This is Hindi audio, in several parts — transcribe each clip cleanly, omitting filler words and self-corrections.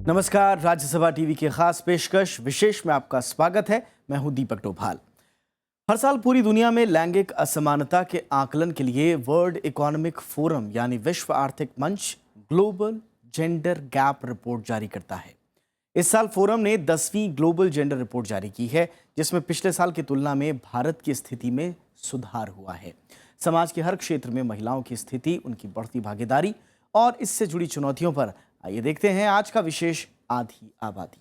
नमस्कार, राज्यसभा टीवी के खास पेशकश विशेष में आपका स्वागत है। मैं हूं दीपक डोभाल। हर साल पूरी दुनिया में लैंगिक असमानता के आकलन के लिए वर्ल्ड इकोनॉमिक फोरम यानी विश्व आर्थिक मंच ग्लोबल जेंडर गैप रिपोर्ट जारी करता है। इस साल फोरम ने 10वीं ग्लोबल जेंडर रिपोर्ट जारी की है, जिसमें पिछले साल की तुलना में भारत की स्थिति में सुधार हुआ है। समाज के हर क्षेत्र में महिलाओं की स्थिति, उनकी बढ़ती भागीदारी और इससे जुड़ी चुनौतियों पर आइए देखते हैं आज का विशेष आधी आबादी।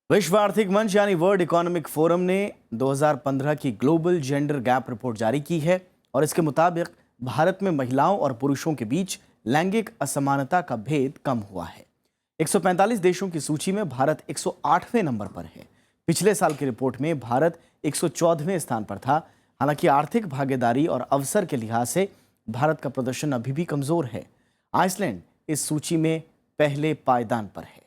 विश्व आर्थिक मंच यानी वर्ल्ड इकोनॉमिक फोरम ने 2015 की ग्लोबल जेंडर गैप रिपोर्ट जारी की है और इसके मुताबिक भारत में महिलाओं और पुरुषों के बीच लैंगिक असमानता का भेद कम हुआ है। 145 देशों की सूची में भारत 108वें नंबर पर है। पिछले साल की रिपोर्ट में भारत 114वें स्थान पर था। हालांकि आर्थिक भागीदारी और अवसर के लिहाज से भारत का प्रदर्शन अभी भी कमजोर है। आइसलैंड इस सूची में पहले पायदान पर है।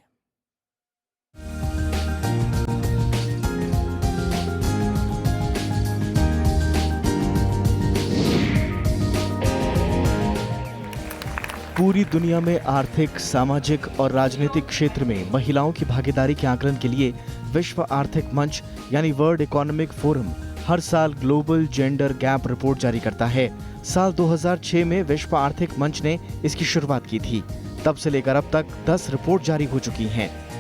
पूरी दुनिया में आर्थिक, सामाजिक और राजनीतिक क्षेत्र में महिलाओं की भागीदारी के आकलन के लिए विश्व आर्थिक मंच यानी वर्ल्ड इकोनॉमिक फोरम हर साल ग्लोबल जेंडर गैप रिपोर्ट जारी करता है। साल 2006 में विश्व आर्थिक मंच ने इसकी शुरुआत की थी। तब से लेकर अब तक 10 रिपोर्ट जारी हो चुकी हैं।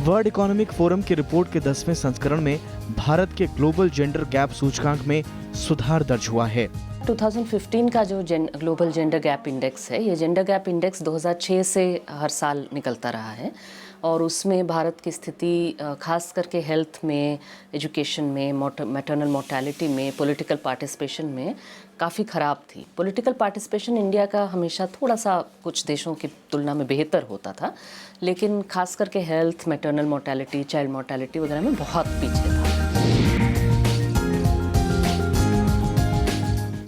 वर्ल्ड इकोनॉमिक फोरम की रिपोर्ट के 10वें संस्करण में भारत के ग्लोबल जेंडर गैप सूचकांक में सुधार दर्ज हुआ है। 2015 का जो ग्लोबल जेंडर गैप इंडेक्स है, ये जेंडर गैप इंडेक्स 2006 से हर साल निकलता रहा है और उसमें भारत की स्थिति खास करके हेल्थ में, एजुकेशन में, मैटरनल मोर्टेलिटी में, पॉलिटिकल पार्टिसिपेशन में काफ़ी ख़राब थी। पॉलिटिकल पार्टिसिपेशन इंडिया का हमेशा थोड़ा सा कुछ देशों की तुलना में बेहतर होता था, लेकिन खास करके health, maternal mortality, child mortality वगैरह में बहुत पीछे था।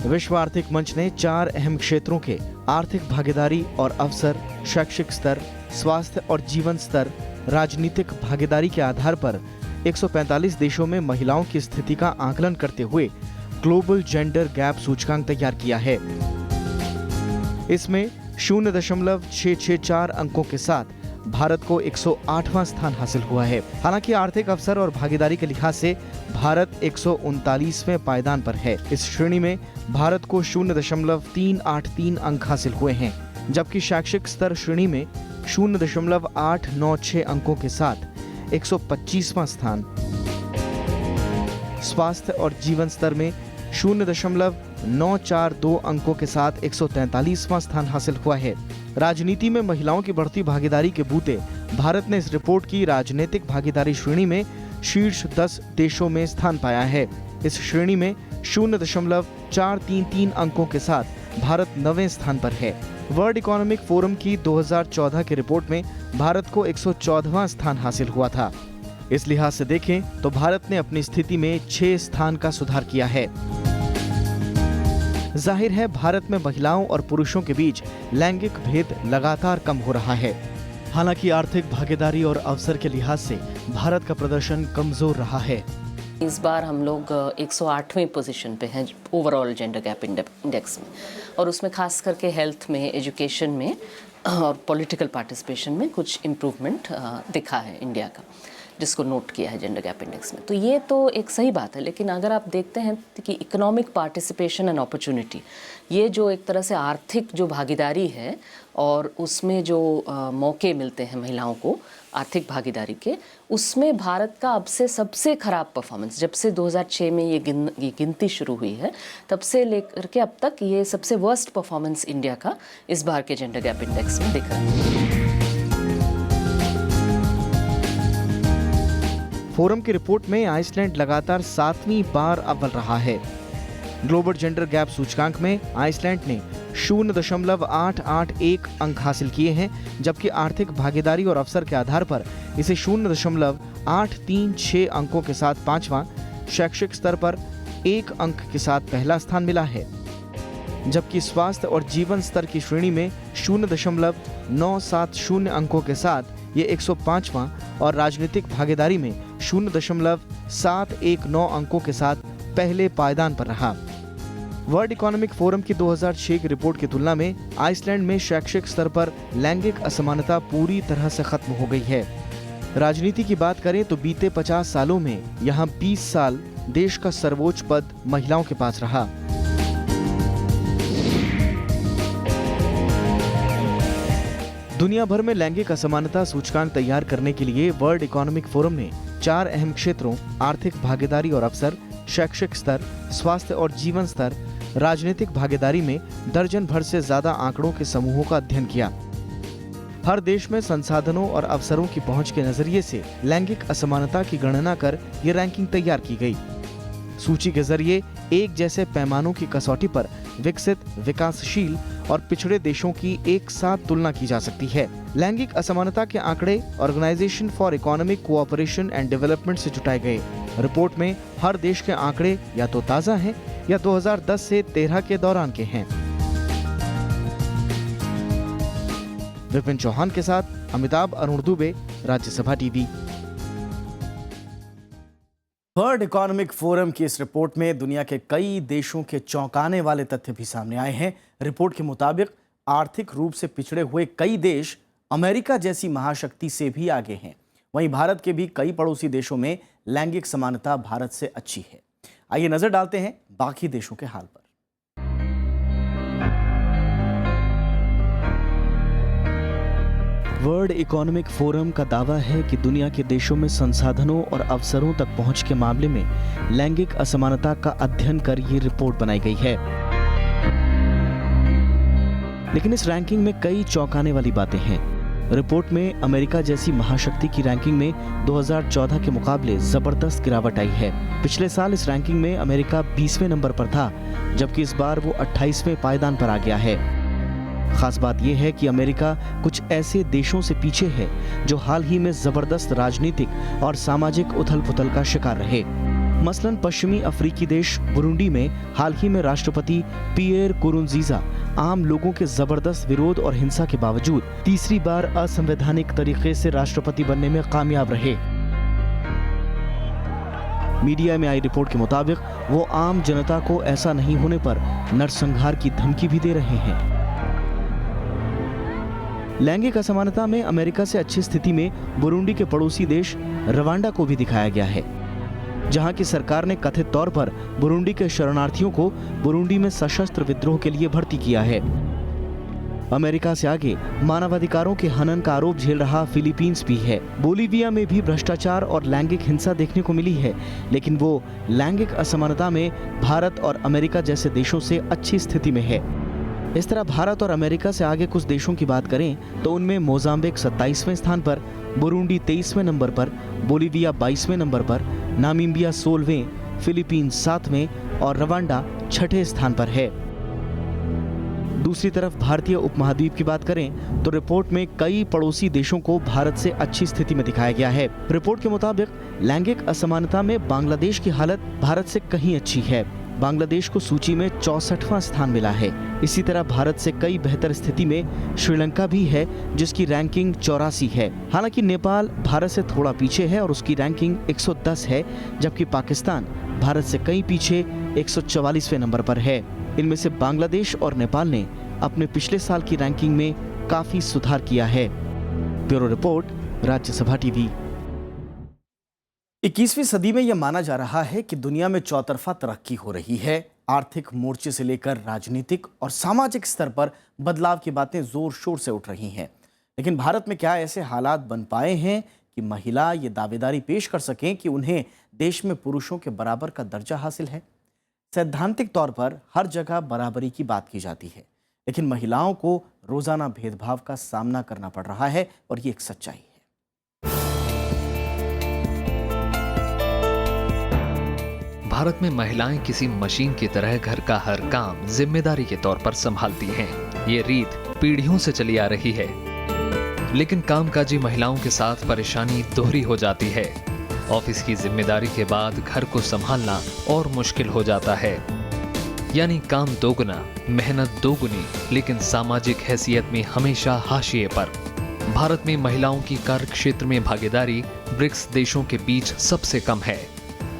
विश्व आर्थिक मंच ने 4 अहम क्षेत्रों के आर्थिक भागीदारी और अवसर, शैक्षिक स्तर, स्वास्थ्य और जीवन स्तर, राजनीतिक भागीदारी के आधार पर 145 देशों में महिलाओं की स्थिति का आकलन करते हुए ग्लोबल जेंडर गैप सूचकांक तैयार किया है। इसमें 0.664 अंकों के साथ भारत को 108वां स्थान हासिल हुआ है। हालांकि आर्थिक अवसर और भागीदारी के लिहाज से भारत 139वें पायदान पर है। इस श्रेणी में भारत को 0.383 अंक हासिल हुए हैं, जबकि शैक्षिक स्तर श्रेणी में 0.896 अंकों के साथ 125वां स्थान, स्वास्थ्य और जीवन स्तर में 0.942 अंकों के साथ 143वां स्थान हासिल हुआ है। राजनीति में महिलाओं की बढ़ती भागीदारी के बूते भारत ने इस रिपोर्ट की राजनीतिक भागीदारी श्रेणी में शीर्ष 10 देशों में स्थान पाया है। इस श्रेणी में 0.433 अंकों के साथ भारत 9वें स्थान पर है। वर्ल्ड इकोनॉमिक फोरम की 2014 की रिपोर्ट में भारत को 114वां स्थान हासिल हुआ था। इस लिहाज से देखें तो भारत ने अपनी स्थिति में 6 स्थान का सुधार किया है। जाहिर है भारत में महिलाओं और पुरुषों के बीच लैंगिक भेद लगातार कम हो रहा है। हालांकि आर्थिक भागीदारी और अवसर के लिहाज से भारत का प्रदर्शन कमजोर रहा है। इस बार हम लोग 108वें पोजीशन पे हैं ओवरऑल जेंडर गैप इंडेक्स में, और उसमें खास करके हेल्थ में, एजुकेशन में और पॉलिटिकल पार्टिसिपेशन में कुछ इम्प्रूवमेंट दिखा है इंडिया का, जिसको नोट किया है जेंडर गैप इंडेक्स में। तो ये तो एक सही बात है, लेकिन अगर आप देखते हैं कि इकोनॉमिक पार्टिसिपेशन एंड अपॉर्चुनिटी, ये जो एक तरह से आर्थिक जो भागीदारी है और उसमें जो मौके मिलते हैं महिलाओं को आर्थिक भागीदारी के, उसमें भारत का अब से सबसे खराब परफॉर्मेंस, जब से 2006 में ये गिनती शुरू हुई है तब से लेकर के अब तक ये सबसे वर्स्ट परफॉर्मेंस इंडिया का इस बार के जेंडर गैप इंडेक्स में दिख रहा है। फोरम की रिपोर्ट में आइसलैंड लगातार 7वीं बार अव्वल रहा है। ग्लोबल जेंडर गैप सूचकांक में आइसलैंड ने 0.881 अंक हासिल किए हैं, जबकि आर्थिक भागीदारी और अवसर के आधार पर इसे 0.836 अंकों के साथ 5वां, शैक्षिक स्तर पर 1 अंक के साथ पहला स्थान मिला है। जबकि स्वास्थ्य और जीवन स्तर की श्रेणी में 0.970 अंकों के साथ ये 105वां और राजनीतिक भागीदारी में 0.719 अंकों के साथ पहले पायदान पर रहा। वर्ल्ड इकोनॉमिक फोरम की 2006 की रिपोर्ट की तुलना में आइसलैंड में शैक्षिक स्तर पर लैंगिक असमानता पूरी तरह से खत्म हो गई है। राजनीति की बात करें तो बीते 50 सालों में यहाँ 20 साल देश का सर्वोच्च पद महिलाओं के पास रहा। दुनिया भर में लैंगिक असमानता सूचकांक तैयार करने के लिए वर्ल्ड इकोनॉमिक फोरम ने 4 अहम क्षेत्रों आर्थिक भागीदारी और अवसर, शैक्षिक स्तर, स्वास्थ्य और जीवन स्तर, राजनीतिक भागीदारी में दर्जन भर से ज्यादा आंकड़ों के समूहों का अध्ययन किया। हर देश में संसाधनों और अवसरों की पहुंच के नजरिए से लैंगिक असमानता की गणना कर ये रैंकिंग तैयार की गई। सूची के जरिए एक जैसे पैमानों की कसौटी पर विकसित, विकासशील और पिछड़े देशों की एक साथ तुलना की जा सकती है। लैंगिक असमानता के आंकड़े organisation for economic cooperation and development से जुटाए गए। रिपोर्ट में हर देश के आंकड़े या तो ताज़ा हैं या 2010 से 13 के दौरान के हैं। विपिन चौहान के साथ Amitabh Arun Dubey, Rajya Sabha TV. World economic forum की इस रिपोर्ट में दुनिया के कई देशों के चौंकाने वाले तथ्य भी सामने आए हैं। रिपोर्ट के मुताबिक आर्थिक रूप से पिछड़े हुए कई देश अमेरिका जैसी महाशक्ति से भी आगे हैं। वहीं भारत के भी कई पड़ोसी देशों में लैंगिक समानता भारत से अच्छी है। आइए नजर डालते हैं बाकी देशों के हाल पर। वर्ल्ड इकोनॉमिक फोरम का दावा है कि दुनिया के देशों में संसाधनों और अवसरों तक पहुंच के मामले में लैंगिक असमानता का अध्ययन कर ये रिपोर्ट बनाई गई है। लेकिन इस रैंकिंग में कई चौंकाने वाली बातें हैं। रिपोर्ट में अमेरिका जैसी महाशक्ति की रैंकिंग में 2014 के मुकाबले जबरदस्त गिरावट आई है। पिछले साल इस रैंकिंग में अमेरिका 20वें नंबर पर था, जबकि इस बार वो 28वें पायदान पर आ गया है। खास बात यह है कि अमेरिका कुछ ऐसे देशों से पीछे है जो हाल ही में जबरदस्त राजनीतिक और सामाजिक उथल-पुथल का शिकार रहे। मसलन पश्चिमी अफ्रीकी देश बुरुंडी में हाल ही में राष्ट्रपति पियर नकुरुंजीजा आम लोगों के जबरदस्त विरोध और हिंसा के बावजूद तीसरी बार असंवैधानिक तरीके से राष्ट्रपति बनने में कामयाब रहे। मीडिया में आई रिपोर्ट के मुताबिक वो आम जनता को ऐसा नहीं होने पर नरसंहार की धमकी भी दे रहे हैं। लैंगिक असमानता में अमेरिका से अच्छी स्थिति में बुरुंडी के पड़ोसी देश रवांडा को भी दिखाया गया है, जहां की सरकार ने कथित तौर पर बुरुंडी के शरणार्थियों को बुरुंडी में सशस्त्र विद्रोह के लिए भर्ती किया है। अमेरिका से आगे मानवाधिकारों के हनन का आरोप झेल रहा फिलीपींस भी है। बोलीविया में भी भ्रष्टाचार और लैंगिक हिंसा देखने को मिली है, लेकिन वो लैंगिक असमानता में भारत और अमेरिका जैसे देशों से अच्छी स्थिति में है। इस तरह भारत और अमेरिका से आगे कुछ देशों की बात करें तो उनमें मोजाम्बिक 27वें स्थान पर, बुरुंडी 23वें नंबर पर, बोलीविया 22वें नंबर पर, नामीबिया 16वें, फिलीपींस 7वें और रवांडा 6ठे स्थान पर है। दूसरी तरफ भारतीय उपमहाद्वीप की बात करें तो रिपोर्ट में कई पड़ोसी देशों को भारत से अच्छी स्थिति में दिखाया गया है। रिपोर्ट के मुताबिक लैंगिक असमानता में बांग्लादेश की हालत भारत से कहीं अच्छी है। बांग्लादेश को सूची में 64वां स्थान मिला है। इसी तरह भारत से कई बेहतर स्थिति में श्रीलंका भी है, जिसकी रैंकिंग 84 है। हालांकि नेपाल भारत से थोड़ा पीछे है और उसकी रैंकिंग 110 है, जबकि पाकिस्तान भारत से कई पीछे 144वें नंबर पर है। इनमें से बांग्लादेश और नेपाल ने अपने पिछले साल की रैंकिंग में काफी सुधार किया है। Bureau report, Rajya Sabha TV. 21वीं सदी में यह माना जा रहा है कि दुनिया में चौतरफा तरक्की हो रही है। आर्थिक मोर्चे से लेकर राजनीतिक और सामाजिक स्तर पर बदलाव की बातें जोर शोर से उठ रही हैं। लेकिन भारत में क्या ऐसे हालात बन पाए हैं कि महिला ये दावेदारी पेश कर सकें कि उन्हें देश में पुरुषों के बराबर का दर्जा हासिल है? सैद्धांतिक तौर पर हर जगह बराबरी की बात की जाती है, लेकिन महिलाओं को रोजाना भेदभाव का सामना करना पड़ रहा है और ये एक सच्चाई है। भारत में महिलाएं किसी मशीन की तरह घर का हर काम जिम्मेदारी के तौर पर संभालती हैं। ये रीत पीढ़ियों से चली आ रही है, लेकिन कामकाजी महिलाओं के साथ परेशानी दोहरी हो जाती है। ऑफिस की जिम्मेदारी के बाद घर को संभालना और मुश्किल हो जाता है। यानी काम दोगुना, मेहनत दोगुनी, लेकिन सामाजिक हैसियत में हमेशा हाशिए पर। भारत में महिलाओं की कार्य क्षेत्र में भागीदारी ब्रिक्स देशों के बीच सबसे कम है,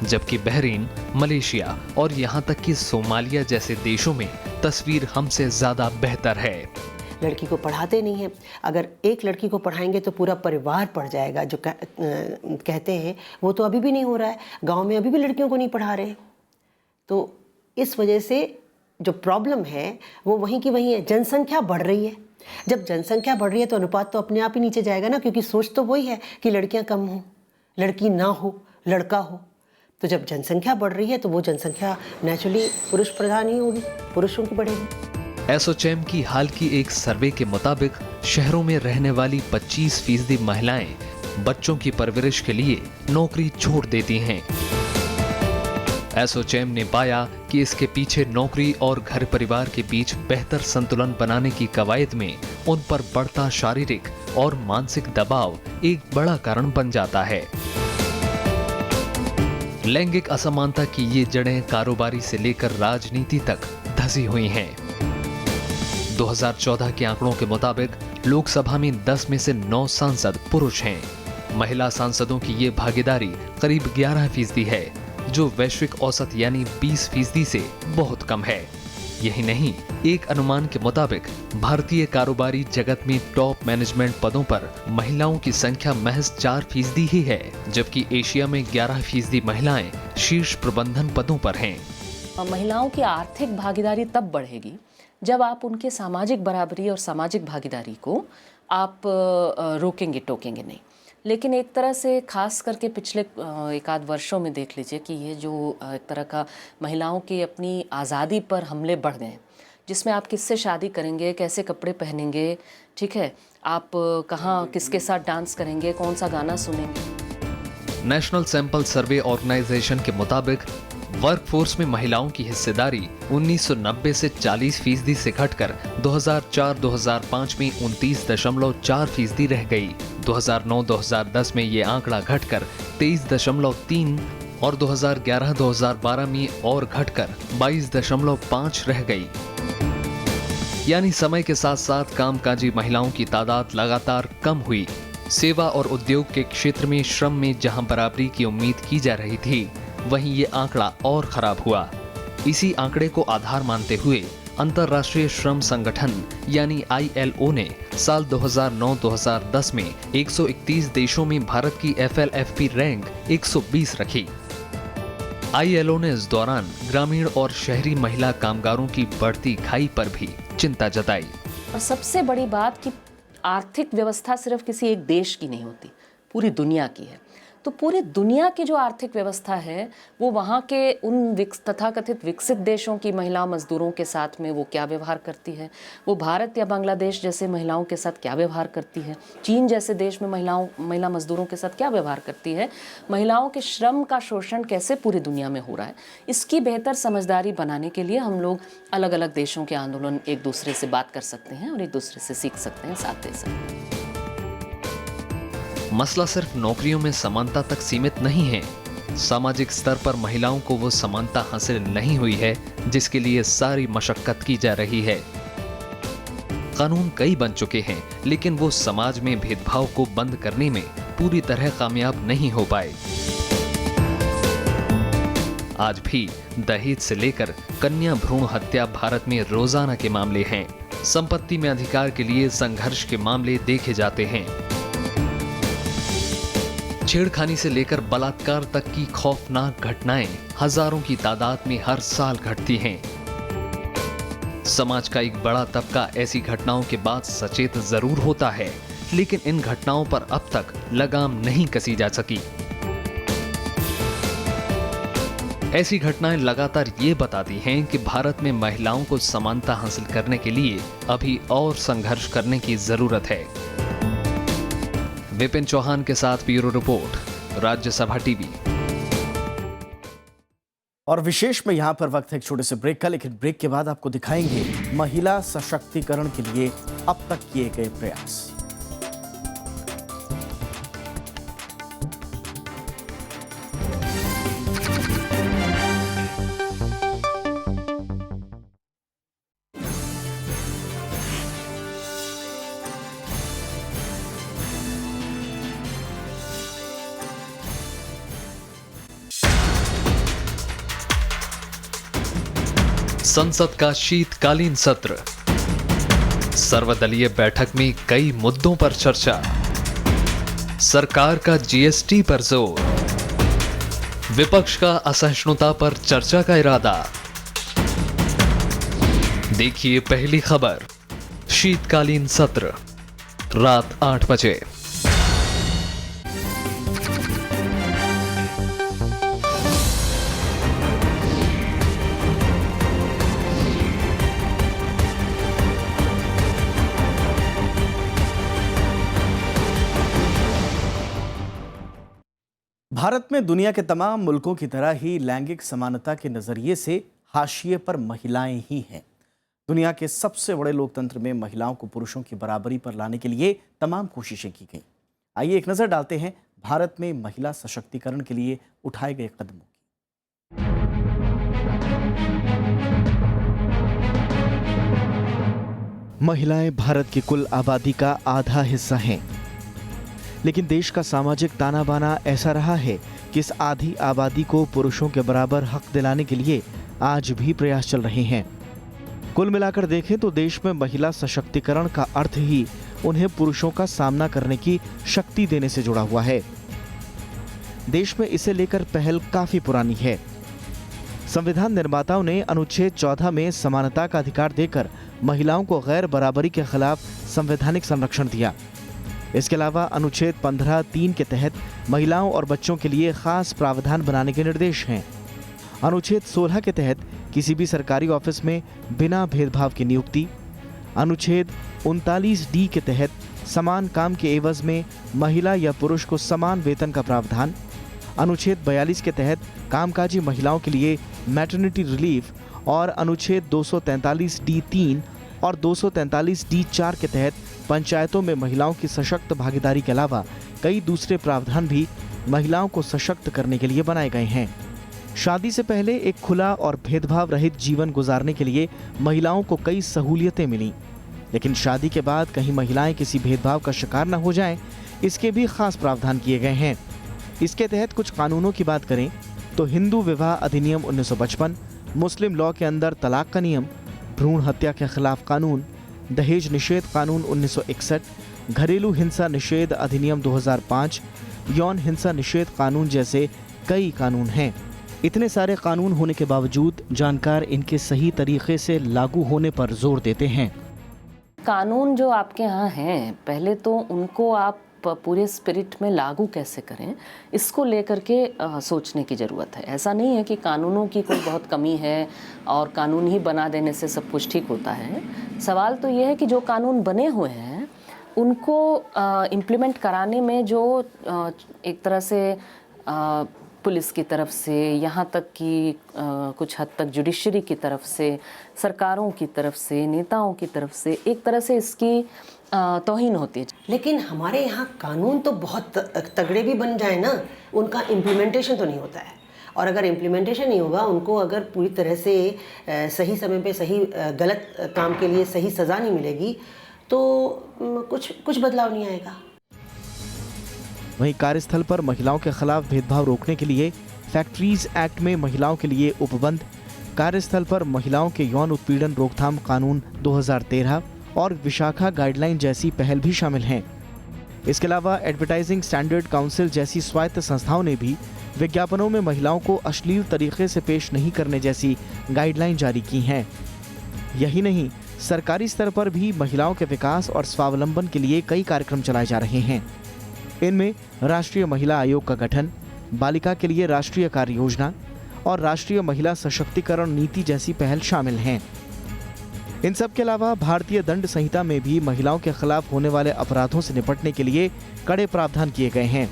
जबकि बहरीन, मलेशिया और यहाँ तक कि सोमालिया जैसे देशों में तस्वीर हमसे ज्यादा बेहतर है। लड़की को पढ़ाते नहीं हैं। अगर एक लड़की को पढ़ाएंगे तो पूरा परिवार पढ़ जाएगा, जो कहते हैं वो तो अभी भी नहीं हो रहा है। गांव में अभी भी लड़कियों को नहीं पढ़ा रहे। तो इस वजह से जो प्रॉब्लम है वो वहीं की वहीं है। जनसंख्या बढ़ रही है। जब जनसंख्या बढ़ रही है तो अनुपात तो अपने आप ही नीचे जाएगा ना, क्योंकि सोच तो वही है कि लड़कियां कम हो, लड़की ना हो, लड़का हो। तो जब जनसंख्या बढ़ रही है तो वो जनसंख्या नेचुरली पुरुष प्रधान ही होगी, पुरुषों की बढ़ेगी। एसोचैम की हाल की एक सर्वे के मुताबिक शहरों में रहने वाली 25% महिलाएं बच्चों की परवरिश के लिए नौकरी छोड़ देती हैं। एसोचैम ने पाया कि इसके पीछे नौकरी और घर परिवार के बीच बेहतर संतुलन बनाने की कवायद में उन पर बढ़ता शारीरिक और मानसिक दबाव एक बड़ा कारण बन जाता है। लैंगिक असमानता की ये जड़ें कारोबारी से लेकर राजनीति तक धसी हुई हैं। 2014 के आंकड़ों के मुताबिक लोकसभा में 10 में से 9 सांसद पुरुष हैं। महिला सांसदों की ये भागीदारी करीब 11% है, जो वैश्विक औसत यानी 20% से बहुत कम है। यही नहीं, एक अनुमान के मुताबिक भारतीय कारोबारी जगत में टॉप मैनेजमेंट पदों पर महिलाओं की संख्या महज 4% ही है, जबकि एशिया में 11% महिलाएं शीर्ष प्रबंधन पदों पर हैं। महिलाओं की आर्थिक भागीदारी तब बढ़ेगी जब आप उनके सामाजिक बराबरी और सामाजिक भागीदारी को आप रोकेंगे टोकेंगे नहीं। लेकिन एक तरह से खास करके पिछले एक आध वर्षों में देख लीजिए कि ये जो एक तरह का महिलाओं की अपनी आज़ादी पर हमले बढ़ गए, जिसमें आप किससे शादी करेंगे, कैसे कपड़े पहनेंगे, ठीक है, आप कहाँ किसके साथ डांस करेंगे, कौन सा गाना सुनेंगे। नेशनल सैंपल सर्वे ऑर्गेनाइजेशन के मुताबिक वर्कफोर्स में महिलाओं की हिस्सेदारी 1990 से 40% से घटकर 2004-2005 में 29.4% रह गई। 2009-2010 में ये आंकड़ा घटकर 23.3 और 2011-2012 में और घटकर 22.5 रह गई। यानी समय के साथ साथ कामकाजी महिलाओं की तादाद लगातार कम हुई। सेवा और उद्योग के क्षेत्र में श्रम में जहां बराबरी की उम्मीद की जा रही थी, वहीं ये आंकड़ा और खराब हुआ। इसी आंकड़े को आधार मानते हुए अंतर्राष्ट्रीय श्रम संगठन यानी ILO ने साल 2009-2010 में 131 देशों में भारत की FLFP रैंक 120 रखी। ILO ने इस दौरान ग्रामीण और शहरी महिला कामगारों की बढ़ती खाई पर भी चिंता जताई। और सबसे बड़ी बात कि आर्थिक व्यवस्था सिर्फ किसी एक देश की नहीं होती, पूरी दुनिया की है। तो पूरी दुनिया की जो आर्थिक व्यवस्था है वो वहाँ के उन तथाकथित विकसित देशों की महिला मजदूरों के साथ में वो क्या व्यवहार करती है, वो भारत या बांग्लादेश जैसे महिलाओं के साथ क्या व्यवहार करती है, चीन जैसे देश में महिला मजदूरों के साथ क्या व्यवहार करती है, महिलाओं के श्रम का शोषण कैसे पूरी दुनिया में हो रहा है, इसकी बेहतर समझदारी बनाने के लिए हम लोग अलग अलग देशों के आंदोलन एक दूसरे से बात कर सकते हैं और एक दूसरे से सीख सकते हैं, साथ दे सकते हैं। मसला सिर्फ नौकरियों में समानता तक सीमित नहीं है। सामाजिक स्तर पर महिलाओं को वो समानता हासिल नहीं हुई है जिसके लिए सारी मशक्कत की जा रही है। कानून कई बन चुके हैं, लेकिन वो समाज में भेदभाव को बंद करने में पूरी तरह कामयाब नहीं हो पाए। आज भी दहेज से लेकर कन्या भ्रूण हत्या भारत में रोजाना के मामले हैं। संपत्ति में अधिकार के लिए संघर्ष के मामले देखे जाते हैं। छेड़खानी से लेकर बलात्कार तक की खौफनाक घटनाएं हजारों की तादाद में हर साल घटती हैं। समाज का एक बड़ा तबका ऐसी घटनाओं के बाद सचेत जरूर होता है, लेकिन इन घटनाओं पर अब तक लगाम नहीं कसी जा सकी। ऐसी घटनाएं लगातार ये बताती हैं कि भारत में महिलाओं को समानता हासिल करने के लिए अभी और संघर्ष करने की जरूरत है। विपिन चौहान के साथ ब्यूरो रिपोर्ट, राज्यसभा टीवी। और विशेष में यहां पर वक्त है एक छोटे से ब्रेक का, लेकिन ब्रेक के बाद आपको दिखाएंगे महिला सशक्तिकरण के लिए अब तक किए गए प्रयास। संसद का शीतकालीन सत्र, सर्वदलीय बैठक में कई मुद्दों पर चर्चा, सरकार का जीएसटी पर जोर, विपक्ष का असहिष्णुता पर चर्चा का इरादा। देखिए पहली खबर, शीतकालीन सत्र, रात 8 बजे। भारत में दुनिया के तमाम मुल्कों की तरह ही लैंगिक समानता के नज़रिए से हाशिए पर महिलाएं ही हैं। दुनिया के सबसे बड़े लोकतंत्र में महिलाओं को पुरुषों की बराबरी पर लाने के लिए तमाम कोशिशें की गईं। आइए एक नज़र डालते हैं भारत में महिला सशक्तिकरण के लिए उठाए गए कदमों की। महिलाएं भारत की कुल आबादी का आधा हिस्सा हैं, लेकिन देश का सामाजिक ताना बाना ऐसा रहा है कि इस आधी आबादी को पुरुषों के बराबर हक दिलाने के लिए आज भी प्रयास चल रहे हैं। कुल मिलाकर देखें तो देश में महिला सशक्तिकरण का अर्थ ही उन्हें पुरुषों का सामना करने की शक्ति देने से जुड़ा हुआ है। देश में इसे लेकर पहल काफी पुरानी है। संविधान निर्माताओं ने अनुच्छेद 14 में समानता का अधिकार देकर महिलाओं को गैर बराबरी के खिलाफ संवैधानिक संरक्षण दिया। इसके अलावा अनुच्छेद 15(3) के तहत महिलाओं और बच्चों के लिए खास प्रावधान बनाने के निर्देश हैं। अनुच्छेद 16 के तहत किसी भी सरकारी ऑफिस में बिना भेदभाव की नियुक्ति, अनुच्छेद 39D के तहत समान काम के एवज में महिला या पुरुष को समान वेतन का प्रावधान, अनुच्छेद 42 के तहत कामकाजी महिलाओं के लिए मैटरनिटी रिलीफ और अनुच्छेद 243D(3) और 243D(4) के तहत पंचायतों में महिलाओं की सशक्त भागीदारी के अलावा कई दूसरे प्रावधान भी महिलाओं को सशक्त करने के लिए बनाए गए हैं। शादी से पहले एक खुला और भेदभाव रहित जीवन गुजारने के लिए महिलाओं को कई सहूलियतें मिली, लेकिन शादी के बाद कहीं महिलाएं किसी भेदभाव का शिकार न हो जाएं, इसके भी खास प्रावधान किए गए हैं। इसके तहत कुछ कानूनों की बात करें तो हिंदू विवाह अधिनियम 1955, मुस्लिम लॉ के अंदर तलाक का नियम, भ्रूण हत्या के खिलाफ कानून, दहेज निषेध कानून 1961, घरेलू हिंसा निषेध अधिनियम 2005, यौन हिंसा निषेध कानून जैसे कई कानून हैं। इतने सारे कानून होने के बावजूद जानकार इनके सही तरीके से लागू होने पर जोर देते हैं। कानून जो आपके यहाँ हैं, पहले तो उनको आप पूरे स्पिरिट में लागू कैसे करें, इसको लेकर के सोचने की ज़रूरत है। ऐसा नहीं है कि कानूनों की कोई बहुत कमी है और कानून ही बना देने से सब कुछ ठीक होता है। सवाल तो ये है कि जो कानून बने हुए हैं उनको इम्प्लीमेंट कराने में जो एक तरह से पुलिस की तरफ से, यहाँ तक कि कुछ हद तक जुडिशरी की तरफ से, सरकारों की तरफ से, नेताओं की तरफ से एक तरह से इसकी तौहीन होती है। लेकिन हमारे यहाँ कानून तो बहुत तगड़े भी बन जाए ना, उनका इम्प्लीमेंटेशन तो नहीं होता है। और अगर इम्प्लीमेंटेशन नहीं होगा, उनको अगर पूरी तरह से सही समय पे सही गलत काम के लिए सही सज़ा नहीं मिलेगी तो कुछ बदलाव नहीं आएगा। वहीं कार्यस्थल पर महिलाओं के खिलाफ भेदभाव रोकने के लिए फैक्ट्रीज एक्ट में महिलाओं के लिए उपबंध, कार्यस्थल पर महिलाओं के यौन उत्पीड़न रोकथाम कानून 2013 और विशाखा गाइडलाइन जैसी पहल भी शामिल हैं। इसके अलावा एडवर्टाइजिंग स्टैंडर्ड काउंसिल जैसी स्वायत्त संस्थाओं ने भी विज्ञापनों में महिलाओं को अश्लील तरीके से पेश नहीं करने जैसी गाइडलाइन जारी की हैं। यही नहीं, सरकारी स्तर पर भी महिलाओं के विकास और स्वावलंबन के लिए कई कार्यक्रम चलाए जा रहे हैं। इनमें राष्ट्रीय महिला आयोग का गठन, बालिका के लिए राष्ट्रीय कार्य योजना और राष्ट्रीय महिला सशक्तिकरण नीति जैसी पहल शामिल हैं। इन सब के अलावा भारतीय दंड संहिता में भी महिलाओं के खिलाफ होने वाले अपराधों से निपटने के लिए कड़े प्रावधान किए गए हैं।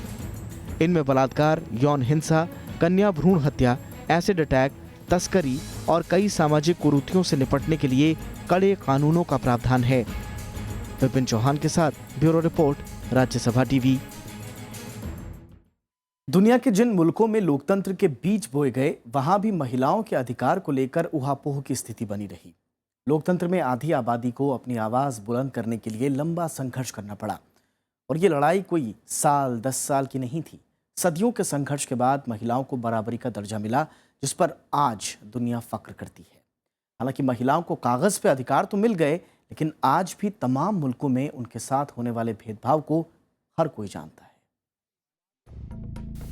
इनमें बलात्कार, यौन हिंसा, कन्या भ्रूण हत्या, एसिड अटैक, तस्करी और कई सामाजिक कुरीतियों से निपटने के लिए कड़े कानूनों का प्रावधान है। विपिन चौहान के साथ ब्यूरो रिपोर्ट, राज्यसभा टीवी। दुनिया के जिन मुल्कों में लोकतंत्र के बीज बोए गए, वहां भी महिलाओं के अधिकार को लेकर उहापोह की स्थिति बनी रही। लोकतंत्र में आधी आबादी को अपनी आवाज़ बुलंद करने के लिए लंबा संघर्ष करना पड़ा, और ये लड़ाई कोई साल 10 साल की नहीं थी। सदियों के संघर्ष के बाद महिलाओं को बराबरी का दर्जा मिला, जिस पर आज दुनिया फख्र करती है। हालांकि महिलाओं को कागज पे अधिकार तो मिल गए, लेकिन आज भी तमाम मुल्कों में उनके साथ होने वाले भेदभाव को हर कोई जानता है।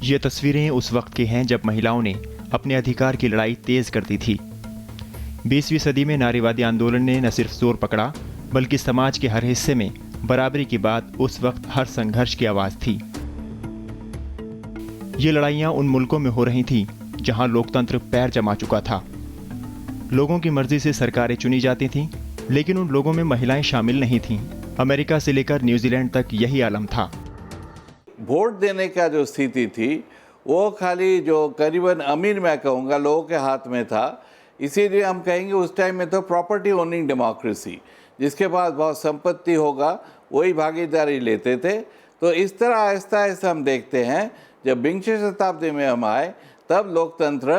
ये तस्वीरें उस वक्त की हैं जब महिलाओं ने अपने अधिकार की लड़ाई तेज कर दी थी। 20वीं सदी में नारीवादी आंदोलन ने न सिर्फ जोर पकड़ा, बल्कि समाज के हर हिस्से में बराबरी की बात उस वक्त हर संघर्ष की आवाज थी। ये लड़ाइयाँ उन मुल्कों में हो रही थीं जहां लोकतंत्र पैर जमा चुका था। लोगों की मर्जी से सरकारें चुनी जाती थीं, लेकिन उन लोगों में महिलाएं शामिल नहीं थीं। अमेरिका से लेकर न्यूजीलैंड तक यही आलम था। वोट देने का जो स्थिति थी वो खाली जो करीबन अमीर, मैं कहूँगा, लोगों के हाथ में था। इसीलिए हम कहेंगे उस टाइम में तो प्रॉपर्टी ओनिंग डेमोक्रेसी, जिसके पास बहुत संपत्ति होगा वही भागीदारी लेते थे। तो इस तरह आहिस्ता आहिस्ता हम देखते हैं जब 20वीं शताब्दी में हम आए तब लोकतंत्र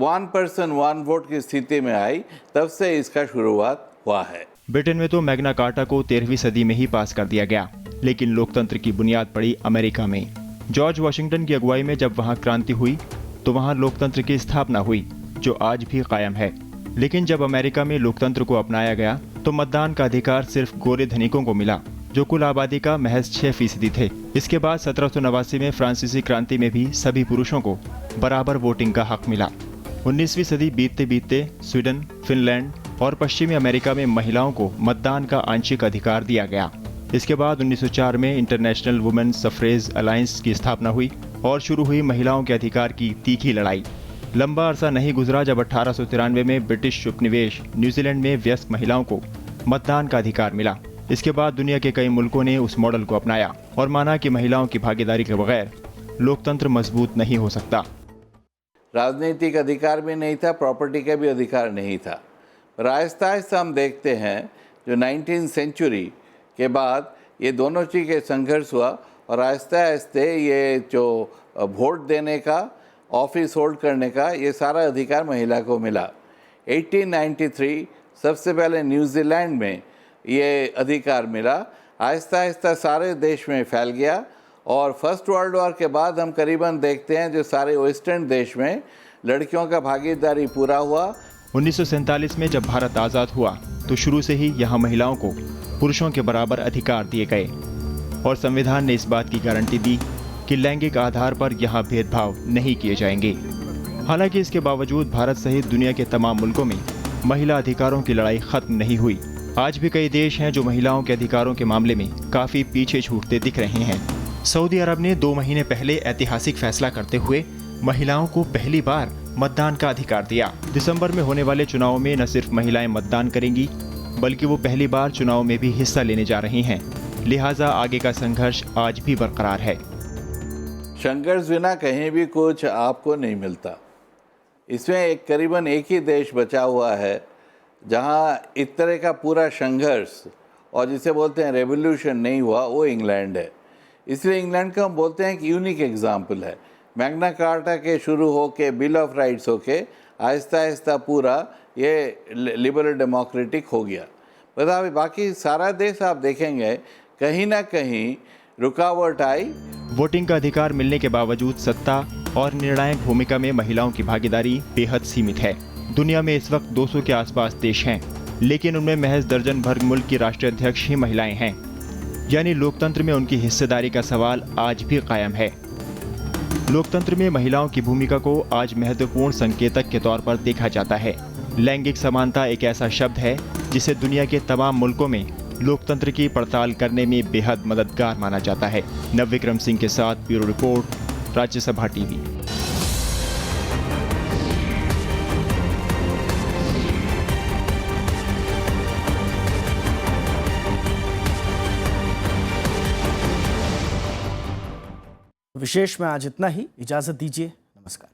1 पर्सन 1 वोट की स्थिति में आई, तब से इसका शुरुआत हुआ है। ब्रिटेन में तो मैग्ना कार्टा को 13वीं सदी में ही पास कर दिया गया, लेकिन लोकतंत्र की बुनियाद पड़ी अमेरिका में। जॉर्ज वॉशिंगटन की अगुवाई में जब वहाँ क्रांति हुई तो वहाँ लोकतंत्र की स्थापना हुई, जो आज भी कायम है। लेकिन जब अमेरिका में लोकतंत्र को अपनाया गया तो मतदान का अधिकार सिर्फ गोरे धनिकों को मिला, जो कुल आबादी का महज 6% थे। इसके बाद 1789 में फ्रांसीसी क्रांति में भी सभी पुरुषों को बराबर वोटिंग का हक मिला। 19वीं सदी बीतते बीतते स्वीडन, फिनलैंड और पश्चिमी अमेरिका में महिलाओं को मतदान का आंशिक अधिकार दिया गया। इसके बाद 1904 में इंटरनेशनल वुमेन सफरेज अलायंस की स्थापना हुई और शुरू हुई महिलाओं के अधिकार की तीखी लड़ाई। लंबा अरसा नहीं गुजरा जब 1893 में ब्रिटिश उपनिवेश न्यूजीलैंड में वयस्क महिलाओं को मतदान का अधिकार मिला। इसके बाद दुनिया के कई मुल्कों ने उस मॉडल को अपनाया और माना कि महिलाओं की भागीदारी के बगैर लोकतंत्र मजबूत नहीं हो सकता। राजनीतिक अधिकार भी नहीं था, प्रॉपर्टी का भी अधिकार नहीं था। पर आहिस्ता आहिस्ता हम देखते हैं जो 19वीं सेंचुरी के बाद ये दोनों चीज़ के संघर्ष हुआ और आहिस्ता आहिस्ता ये जो वोट देने का, ऑफिस होल्ड करने का, ये सारा अधिकार महिला को मिला। 1893 सबसे पहले न्यूजीलैंड में ये अधिकार मिला, आहिस्ता आहिस्ता सारे देश में फैल गया और फर्स्ट वर्ल्ड वॉर के बाद हम करीबन देखते हैं जो सारे वेस्टर्न देश में लड़कियों का भागीदारी पूरा हुआ। 1947 में जब भारत आज़ाद हुआ तो शुरू से ही यहाँ महिलाओं को पुरुषों के बराबर अधिकार दिए गए और संविधान ने इस बात की गारंटी दी कि लैंगिक आधार पर यहाँ भेदभाव नहीं किए जाएंगे। हालांकि इसके बावजूद भारत सहित दुनिया के तमाम मुल्कों में महिला अधिकारों की लड़ाई खत्म नहीं हुई। आज भी कई देश हैं जो महिलाओं के अधिकारों के मामले में काफ़ी पीछे छूटते दिख रहे हैं। सऊदी अरब ने 2 महीने पहले ऐतिहासिक फैसला करते हुए महिलाओं को पहली बार मतदान का अधिकार दिया। दिसंबर में होने वाले चुनाव में न सिर्फ महिलाएं मतदान करेंगी, बल्कि वो पहली बार चुनाव में भी हिस्सा लेने जा रही हैं। लिहाजा आगे का संघर्ष आज भी बरकरार है। संघर्ष बिना कहीं भी कुछ आपको नहीं मिलता। इसमें करीबन एक ही देश बचा हुआ है जहाँ इस तरह का पूरा संघर्ष और जिसे बोलते हैं रेवोल्यूशन नहीं हुआ, वो इंग्लैंड है। इसलिए इंग्लैंड को हम बोलते हैं कि यूनिक एग्जाम्पल है। मैग्ना कार्टा के शुरू होके, बिल ऑफ राइट्स होके, आहिस्ता आहिस्ता पूरा ये लिबरल डेमोक्रेटिक हो गया। बता बाकी सारा देश आप देखेंगे कहीं ना कहीं रुकावट आई। वोटिंग का अधिकार मिलने के बावजूद सत्ता और निर्णायक भूमिका में महिलाओं की भागीदारी बेहद सीमित है। दुनिया में इस वक्त 200 के आसपास देश हैं, लेकिन उनमें महज दर्जन भर मुल्क की राष्ट्रीय अध्यक्ष ही महिलाएं हैं। यानी लोकतंत्र में उनकी हिस्सेदारी का सवाल आज भी कायम है। लोकतंत्र में महिलाओं की भूमिका को आज महत्वपूर्ण संकेतक के तौर पर देखा जाता है। लैंगिक समानता एक ऐसा शब्द है जिसे दुनिया के तमाम मुल्कों में लोकतंत्र की पड़ताल करने में बेहद मददगार माना जाता है। नवविक्रम सिंह के साथ ब्यूरो रिपोर्ट, राज्यसभा टीवी। विशेष में आज इतना ही। इजाजत दीजिए। नमस्कार।